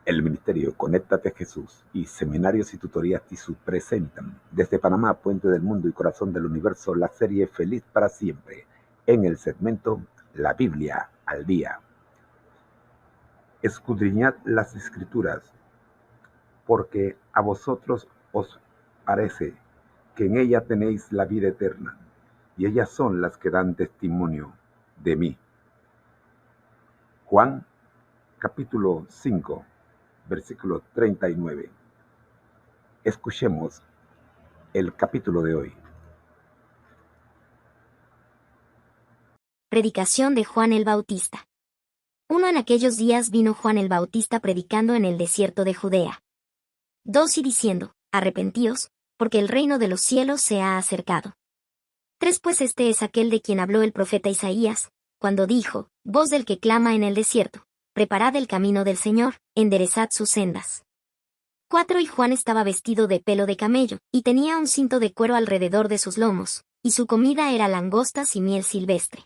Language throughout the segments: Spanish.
El Ministerio Conéctate Jesús y Seminarios y Tutorías TISU presentan desde Panamá, Puente del Mundo y Corazón del Universo la serie Feliz para Siempre en el segmento La Biblia al Día. Escudriñad las Escrituras, porque a vosotros os parece que en ella tenéis la vida eterna, y ellas son las que dan testimonio de mí. Juan, capítulo 5, versículo 39. Escuchemos el capítulo de hoy. Predicación de Juan el Bautista. En aquellos días vino Juan el Bautista predicando en el desierto de Judea. 2 y diciendo, arrepentíos, porque el reino de los cielos se ha acercado. 3 Pues este es aquel de quien habló el profeta Isaías, cuando dijo, voz del que clama en el desierto, preparad el camino del Señor, enderezad sus sendas. 4 Y Juan estaba vestido de pelo de camello, y tenía un cinto de cuero alrededor de sus lomos, y su comida era langostas y miel silvestre.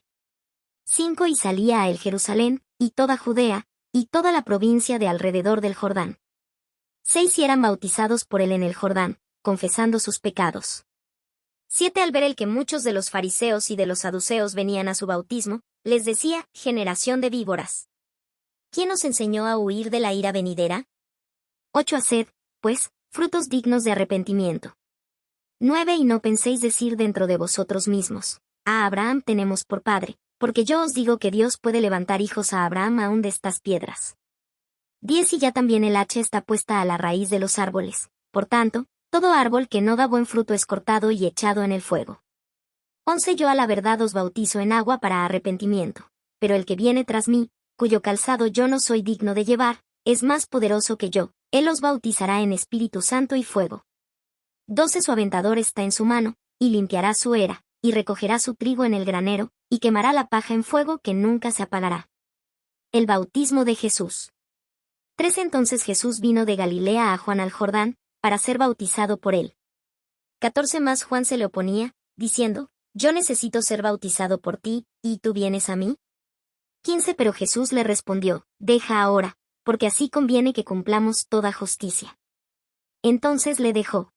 5 Y salía a él Jerusalén, y toda Judea, y toda la provincia de alrededor del Jordán. 6 Y eran bautizados por él en el Jordán, confesando sus pecados. 7 Al ver el que muchos de los fariseos y de los saduceos venían a su bautismo, les decía, generación de víboras, ¿quién os enseñó a huir de la ira venidera? 8 Haced, pues, frutos dignos de arrepentimiento. 9 Y no penséis decir dentro de vosotros mismos, a Abraham tenemos por padre, porque yo os digo que Dios puede levantar hijos a Abraham aún de estas piedras. 10 Y ya también el hacha está puesta a la raíz de los árboles, por tanto, todo árbol que no da buen fruto es cortado y echado en el fuego. 11 Yo a la verdad os bautizo en agua para arrepentimiento, pero el que viene tras mí, cuyo calzado yo no soy digno de llevar, es más poderoso que yo, él os bautizará en Espíritu Santo y fuego. 12 Su aventador está en su mano, y limpiará su era, y recogerá su trigo en el granero, y quemará la paja en fuego que nunca se apagará. El bautismo de Jesús. 13 Entonces Jesús vino de Galilea a Juan al Jordán, para ser bautizado por él. 14 Más Juan se le oponía, diciendo, yo necesito ser bautizado por ti, ¿y tú vienes a mí? 15 Pero Jesús le respondió, deja ahora, porque así conviene que cumplamos toda justicia. Entonces le dejó.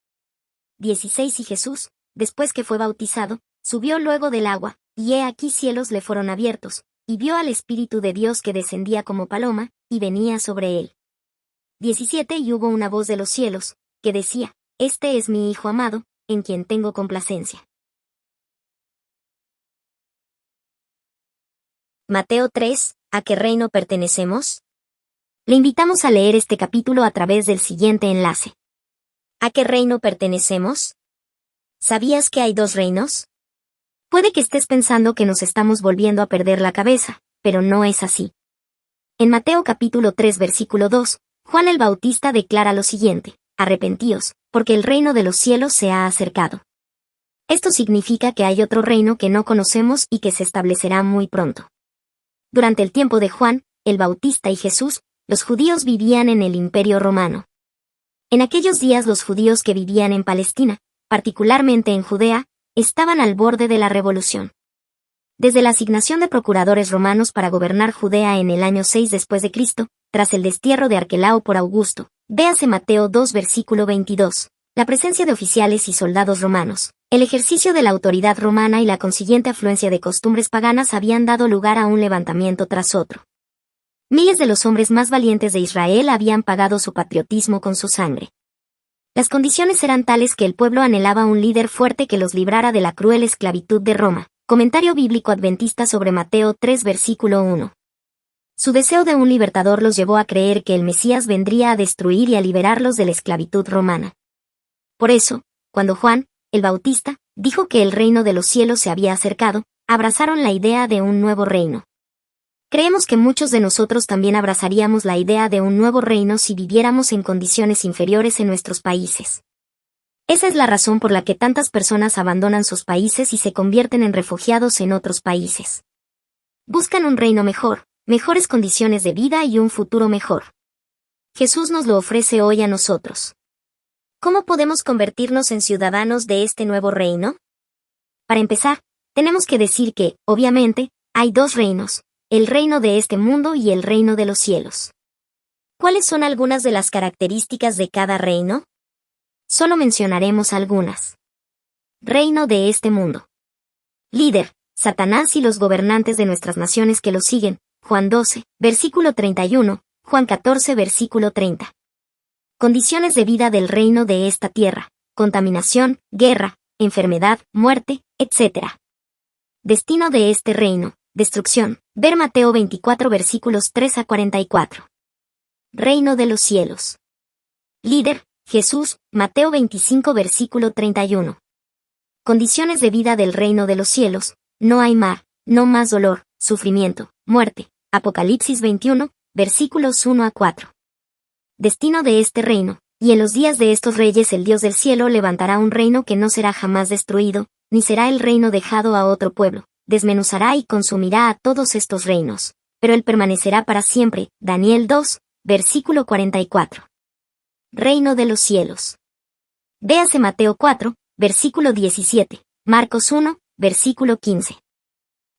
16 Y Jesús, después que fue bautizado, subió luego del agua, y he aquí cielos le fueron abiertos, y vio al Espíritu de Dios que descendía como paloma, y venía sobre él. 17 Y hubo una voz de los cielos, que decía, este es mi Hijo amado, en quien tengo complacencia. Mateo 3, ¿a qué reino pertenecemos? Le invitamos a leer este capítulo a través del siguiente enlace. ¿A qué reino pertenecemos? ¿Sabías que hay 2 reinos? Puede que estés pensando que nos estamos volviendo a perder la cabeza, pero no es así. En Mateo capítulo 3 versículo 2, Juan el Bautista declara lo siguiente, arrepentíos, porque el reino de los cielos se ha acercado. Esto significa que hay otro reino que no conocemos y que se establecerá muy pronto. Durante el tiempo de Juan, el Bautista y Jesús, los judíos vivían en el Imperio Romano. En aquellos días los judíos que vivían en Palestina, particularmente en Judea, estaban al borde de la revolución. Desde la asignación de procuradores romanos para gobernar Judea en el año 6 después de Cristo, tras el destierro de Arquelao por Augusto, véase Mateo 2 versículo 22, la presencia de oficiales y soldados romanos, el ejercicio de la autoridad romana y la consiguiente afluencia de costumbres paganas habían dado lugar a un levantamiento tras otro. Miles de los hombres más valientes de Israel habían pagado su patriotismo con su sangre. Las condiciones eran tales que el pueblo anhelaba un líder fuerte que los librara de la cruel esclavitud de Roma. Comentario bíblico adventista sobre Mateo 3 versículo 1. Su deseo de un libertador los llevó a creer que el Mesías vendría a destruir y a liberarlos de la esclavitud romana. Por eso, cuando Juan, el Bautista, dijo que el reino de los cielos se había acercado, abrazaron la idea de un nuevo reino. Creemos que muchos de nosotros también abrazaríamos la idea de un nuevo reino si viviéramos en condiciones inferiores en nuestros países. Esa es la razón por la que tantas personas abandonan sus países y se convierten en refugiados en otros países. Buscan un reino mejor, mejores condiciones de vida y un futuro mejor. Jesús nos lo ofrece hoy a nosotros. ¿Cómo podemos convertirnos en ciudadanos de este nuevo reino? Para empezar, tenemos que decir que, obviamente, hay 2 reinos, el reino de este mundo y el reino de los cielos. ¿Cuáles son algunas de las características de cada reino? Solo mencionaremos algunas. Reino de este mundo. Líder, Satanás y los gobernantes de nuestras naciones que lo siguen, Juan 12, versículo 31, Juan 14, versículo 30. Condiciones de vida del reino de esta tierra, contaminación, guerra, enfermedad, muerte, etc. Destino de este reino, destrucción, ver Mateo 24 versículos 3 a 44. Reino de los cielos. Líder, Jesús, Mateo 25 versículo 31. Condiciones de vida del reino de los cielos, no hay mar, no más dolor, sufrimiento, muerte, Apocalipsis 21, versículos 1 a 4. Destino de este reino, y en los días de estos reyes el Dios del cielo levantará un reino que no será jamás destruido, ni será el reino dejado a otro pueblo, desmenuzará y consumirá a todos estos reinos, pero él permanecerá para siempre, Daniel 2, versículo 44. Reino de los cielos. Véase Mateo 4, versículo 17, Marcos 1, versículo 15.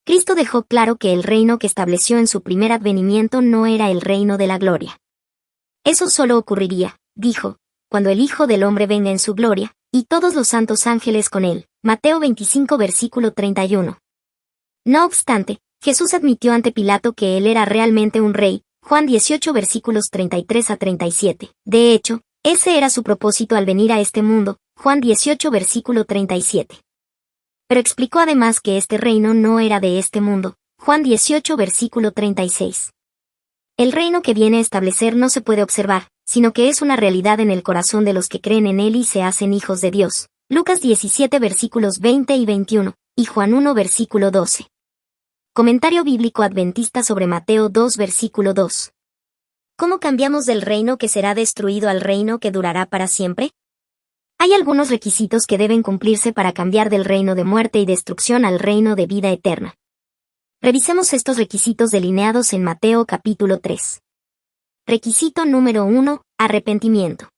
Cristo dejó claro que el reino que estableció en su primer advenimiento no era el reino de la gloria. Eso solo ocurriría, dijo, cuando el Hijo del Hombre venga en su gloria, y todos los santos ángeles con él. Mateo 25 versículo 31. No obstante, Jesús admitió ante Pilato que él era realmente un rey, Juan 18 versículos 33 a 37. De hecho, ese era su propósito al venir a este mundo, Juan 18 versículo 37. Pero explicó además que este reino no era de este mundo, Juan 18 versículo 36. El reino que viene a establecer no se puede observar, sino que es una realidad en el corazón de los que creen en él y se hacen hijos de Dios. Lucas 17 versículos 20 y 21, y Juan 1 versículo 12. Comentario bíblico adventista sobre Mateo 2 versículo 2. ¿Cómo cambiamos del reino que será destruido al reino que durará para siempre? Hay algunos requisitos que deben cumplirse para cambiar del reino de muerte y destrucción al reino de vida eterna. Revisemos estos requisitos delineados en Mateo capítulo 3. Requisito número 1, arrepentimiento.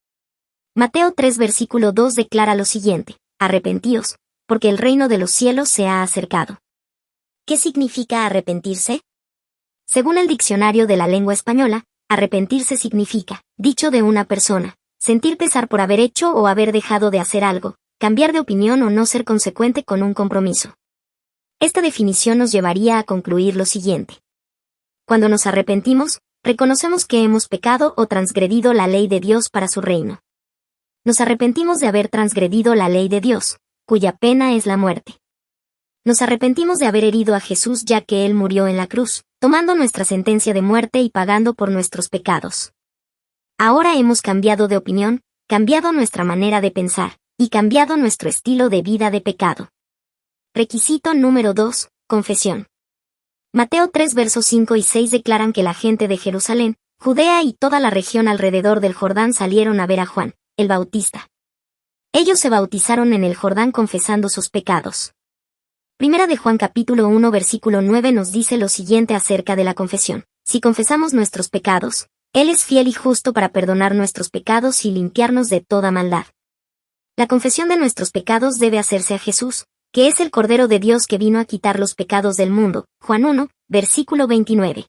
Mateo 3 versículo 2 declara lo siguiente: arrepentíos, porque el reino de los cielos se ha acercado. ¿Qué significa arrepentirse? Según el diccionario de la lengua española, arrepentirse significa, dicho de una persona, sentir pesar por haber hecho o haber dejado de hacer algo, cambiar de opinión o no ser consecuente con un compromiso. Esta definición nos llevaría a concluir lo siguiente. Cuando nos arrepentimos, reconocemos que hemos pecado o transgredido la ley de Dios para su reino. Nos arrepentimos de haber transgredido la ley de Dios, cuya pena es la muerte. Nos arrepentimos de haber herido a Jesús ya que Él murió en la cruz, tomando nuestra sentencia de muerte y pagando por nuestros pecados. Ahora hemos cambiado de opinión, cambiado nuestra manera de pensar, y cambiado nuestro estilo de vida de pecado. Requisito número 2, confesión. Mateo 3 versos 5 y 6 declaran que la gente de Jerusalén, Judea y toda la región alrededor del Jordán salieron a ver a Juan, el Bautista. Ellos se bautizaron en el Jordán confesando sus pecados. Primera de Juan capítulo 1 versículo 9 nos dice lo siguiente acerca de la confesión: si confesamos nuestros pecados, Él es fiel y justo para perdonar nuestros pecados y limpiarnos de toda maldad. La confesión de nuestros pecados debe hacerse a Jesús, que es el Cordero de Dios que vino a quitar los pecados del mundo, Juan 1, versículo 29.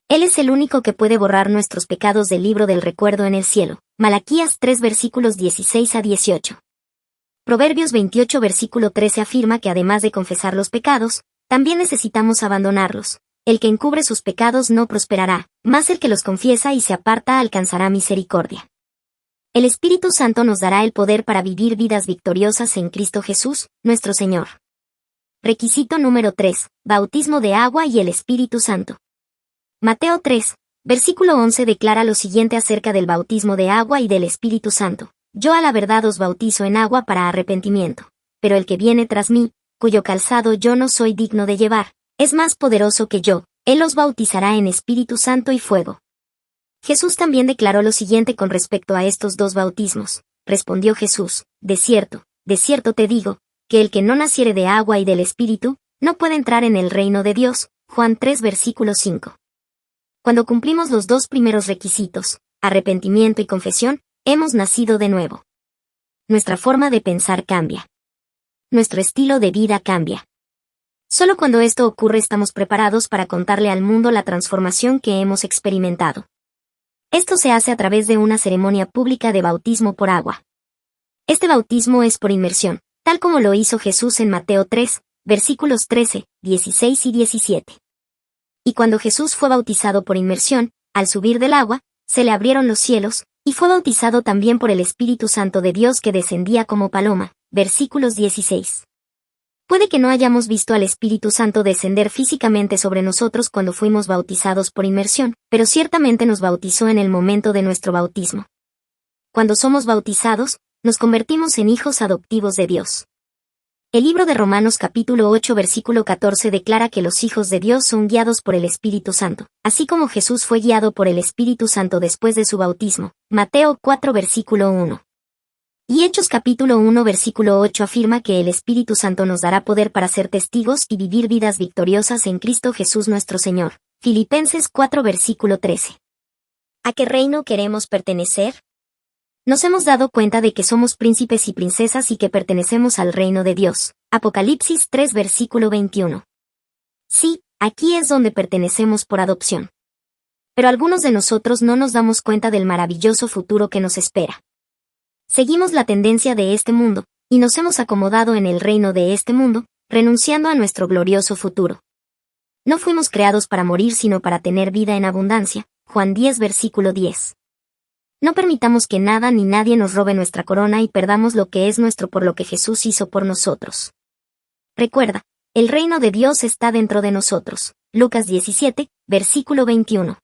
Él es el único que puede borrar nuestros pecados del libro del recuerdo en el cielo, Malaquías 3 versículos 16 a 18. Proverbios 28 versículo 13 afirma que además de confesar los pecados, también necesitamos abandonarlos. El que encubre sus pecados no prosperará, mas el que los confiesa y se aparta alcanzará misericordia. El Espíritu Santo nos dará el poder para vivir vidas victoriosas en Cristo Jesús, nuestro Señor. Requisito número 3, bautismo de agua y el Espíritu Santo. Mateo 3, versículo 11 declara lo siguiente acerca del bautismo de agua y del Espíritu Santo: yo a la verdad os bautizo en agua para arrepentimiento, pero el que viene tras mí, cuyo calzado yo no soy digno de llevar, es más poderoso que yo, él os bautizará en Espíritu Santo y fuego. Jesús también declaró lo siguiente con respecto a estos dos bautismos. Respondió Jesús: de cierto te digo, que el que no naciere de agua y del Espíritu, no puede entrar en el reino de Dios. Juan 3 versículo 5. Cuando cumplimos los dos primeros requisitos, arrepentimiento y confesión, hemos nacido de nuevo. Nuestra forma de pensar cambia. Nuestro estilo de vida cambia. Solo cuando esto ocurre estamos preparados para contarle al mundo la transformación que hemos experimentado. Esto se hace a través de una ceremonia pública de bautismo por agua. Este bautismo es por inmersión, tal como lo hizo Jesús en Mateo 3, versículos 13, 16 y 17. Y cuando Jesús fue bautizado por inmersión, al subir del agua, se le abrieron los cielos, y fue bautizado también por el Espíritu Santo de Dios que descendía como paloma. Versículos 16. Puede que no hayamos visto al Espíritu Santo descender físicamente sobre nosotros cuando fuimos bautizados por inmersión, pero ciertamente nos bautizó en el momento de nuestro bautismo. Cuando somos bautizados, nos convertimos en hijos adoptivos de Dios. El libro de Romanos capítulo 8 versículo 14 declara que los hijos de Dios son guiados por el Espíritu Santo, así como Jesús fue guiado por el Espíritu Santo después de su bautismo. Mateo 4 versículo 1. Y Hechos capítulo 1 versículo 8 afirma que el Espíritu Santo nos dará poder para ser testigos y vivir vidas victoriosas en Cristo Jesús nuestro Señor. Filipenses 4 versículo 13. ¿A qué reino queremos pertenecer? Nos hemos dado cuenta de que somos príncipes y princesas y que pertenecemos al reino de Dios. Apocalipsis 3 versículo 21. Sí, aquí es donde pertenecemos por adopción. Pero algunos de nosotros no nos damos cuenta del maravilloso futuro que nos espera. Seguimos la tendencia de este mundo, y nos hemos acomodado en el reino de este mundo, renunciando a nuestro glorioso futuro. No fuimos creados para morir sino para tener vida en abundancia. Juan 10 versículo 10. No permitamos que nada ni nadie nos robe nuestra corona y perdamos lo que es nuestro por lo que Jesús hizo por nosotros. Recuerda, el reino de Dios está dentro de nosotros. Lucas 17, versículo 21.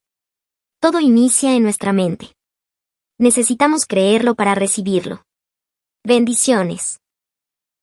Todo inicia en nuestra mente. Necesitamos creerlo para recibirlo. Bendiciones.